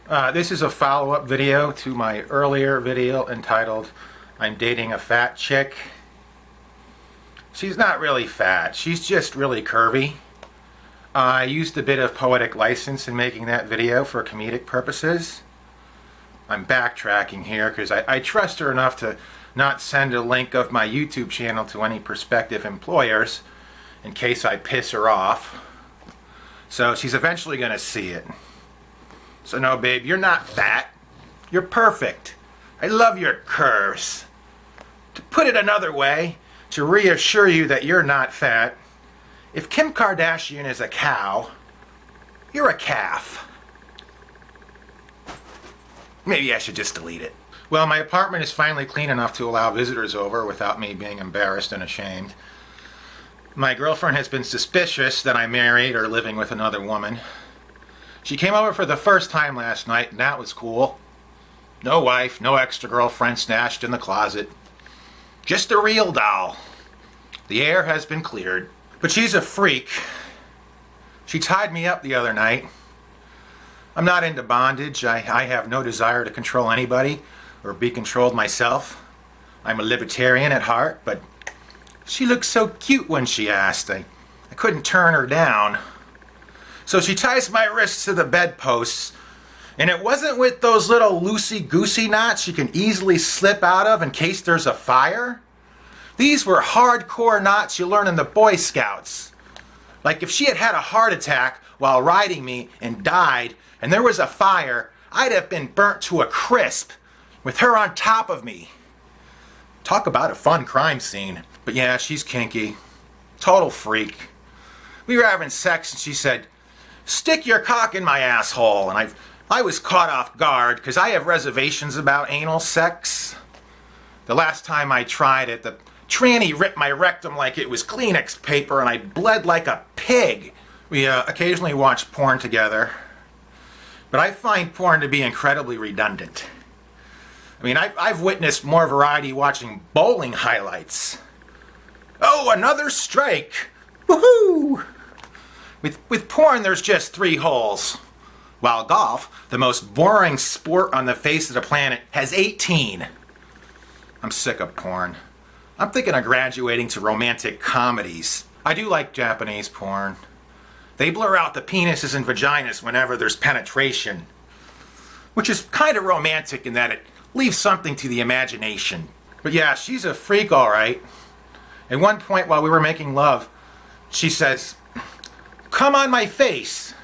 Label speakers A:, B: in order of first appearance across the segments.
A: This is a follow-up video to my earlier video entitled I'm Dating a Fat Chick. She's not really fat, she's just really curvy. I used a bit of poetic license in making that video for comedic purposes. I'm backtracking here because I trust her enough to not send a link of my YouTube channel to any prospective employers in case I piss her off. So she's eventually going to see it. So no, babe, you're not fat. You're perfect. I love your curves. To put it another way, to reassure you that you're not fat, if Kim Kardashian is a cow, you're a calf. Maybe I should just delete it. Well, my apartment is finally clean enough to allow visitors over without me being embarrassed and ashamed. My girlfriend has been suspicious that I'm married or living with another woman. She came over for the first time last night, and that was cool. No wife, no extra girlfriend stashed in the closet. Just a real doll. The air has been cleared. But she's a freak. She tied me up the other night. I'm not into bondage. I have no desire to control anybody or be controlled myself. I'm a libertarian at heart, but she looked so cute when she asked. I couldn't turn her down. So she ties my wrists to the bedposts, and it wasn't with those little loosey-goosey knots you can easily slip out of in case there's a fire. These were hardcore knots you learn in the Boy Scouts. Like if she had had a heart attack while riding me and died, and there was a fire, I'd have been burnt to a crisp with her on top of me. Talk about a fun crime scene. But yeah, she's kinky. Total freak. We were having sex and she said, "Stick your cock in my asshole." And I was caught off guard because I have reservations about anal sex. The last time I tried it, the tranny ripped my rectum like it was Kleenex paper and I bled like a pig. We occasionally watch porn together, but I find porn to be incredibly redundant. I mean, I've witnessed more variety watching bowling highlights. Oh, another strike! Woohoo! With porn, there's just 3 holes, while golf, the most boring sport on the face of the planet, has 18. I'm sick of porn. I'm thinking of graduating to romantic comedies. I do like Japanese porn. They blur out the penises and vaginas whenever there's penetration, which is kind of romantic in that it leaves something to the imagination. But yeah, she's a freak, all right. At one point while we were making love, she says, "Come on my face."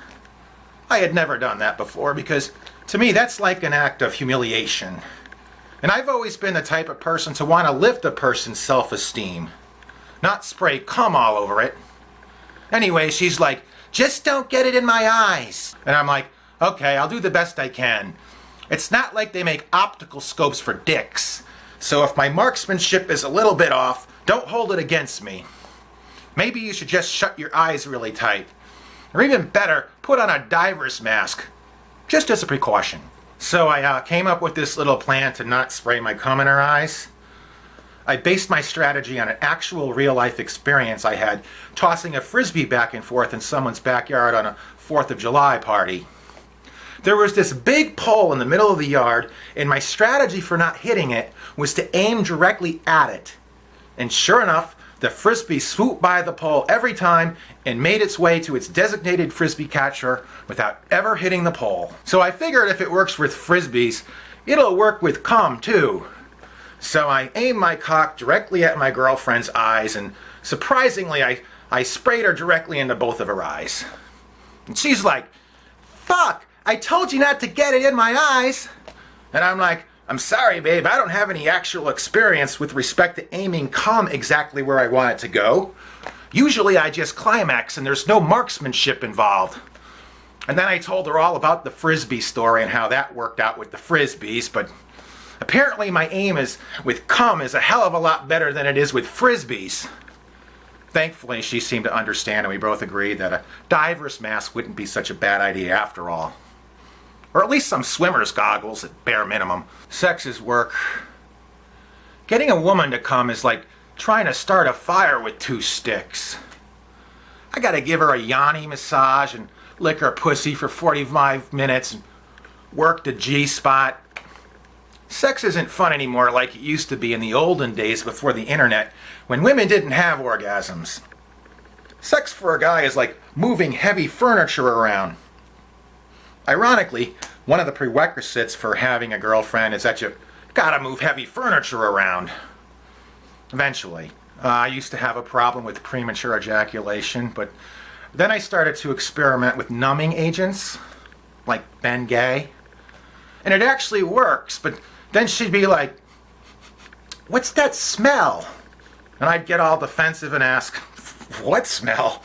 A: I had never done that before because to me that's like an act of humiliation. And I've always been the type of person to want to lift a person's self-esteem, not spray cum all over it. Anyway, she's like, "Just don't get it in my eyes." And I'm like, okay, I'll do the best I can. It's not like they make optical scopes for dicks. So if my marksmanship is a little bit off, don't hold it against me. Maybe you should just shut your eyes really tight. Or even better, put on a diver's mask, just as a precaution. So I came up with this little plan to not spray my cum in her eyes. I based my strategy on an actual real-life experience I had tossing a frisbee back and forth in someone's backyard on a 4th of July party. There was this big pole in the middle of the yard, and my strategy for not hitting it was to aim directly at it. And sure enough, the frisbee swooped by the pole every time and made its way to its designated frisbee catcher without ever hitting the pole. So I figured if it works with frisbees, it'll work with cum too. So I aimed my cock directly at my girlfriend's eyes, and surprisingly I sprayed her directly into both of her eyes. And she's like, "Fuck, I told you not to get it in my eyes." And I'm like, "I'm sorry, babe, I don't have any actual experience with respect to aiming cum exactly where I want it to go. Usually I just climax and there's no marksmanship involved." And then I told her all about the frisbee story and how that worked out with the frisbees, but apparently my aim with cum is a hell of a lot better than it is with frisbees. Thankfully, she seemed to understand and we both agreed that a diver's mask wouldn't be such a bad idea after all. Or at least some swimmer's goggles at bare minimum. Sex is work. Getting a woman to come is like trying to start a fire with 2 sticks. I gotta give her a yoni massage and lick her pussy for 45 minutes and work the G-spot. Sex isn't fun anymore like it used to be in the olden days before the internet, when women didn't have orgasms. Sex for a guy is like moving heavy furniture around. Ironically, one of the prerequisites for having a girlfriend is that you gotta move heavy furniture around. Eventually. I used to have a problem with premature ejaculation, but then I started to experiment with numbing agents, like Ben Gay. And it actually works, but then she'd be like, "What's that smell?" And I'd get all defensive and ask, "What smell?"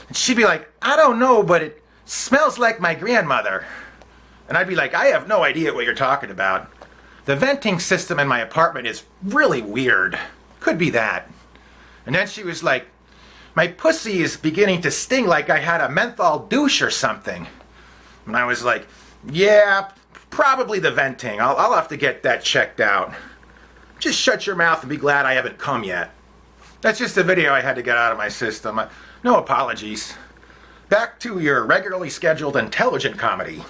A: And she'd be like, "I don't know, but it smells like my grandmother." And I'd be like, "I have no idea what you're talking about. The venting system in my apartment is really weird. Could be that." And then she was like, "My pussy is beginning to sting like I had a menthol douche or something." And I was like, "Yeah, probably the venting. I'll have to get that checked out. Just shut your mouth and be glad I haven't come yet." That's just a video I had to get out of my system. No apologies. Back to your regularly scheduled intelligent comedy.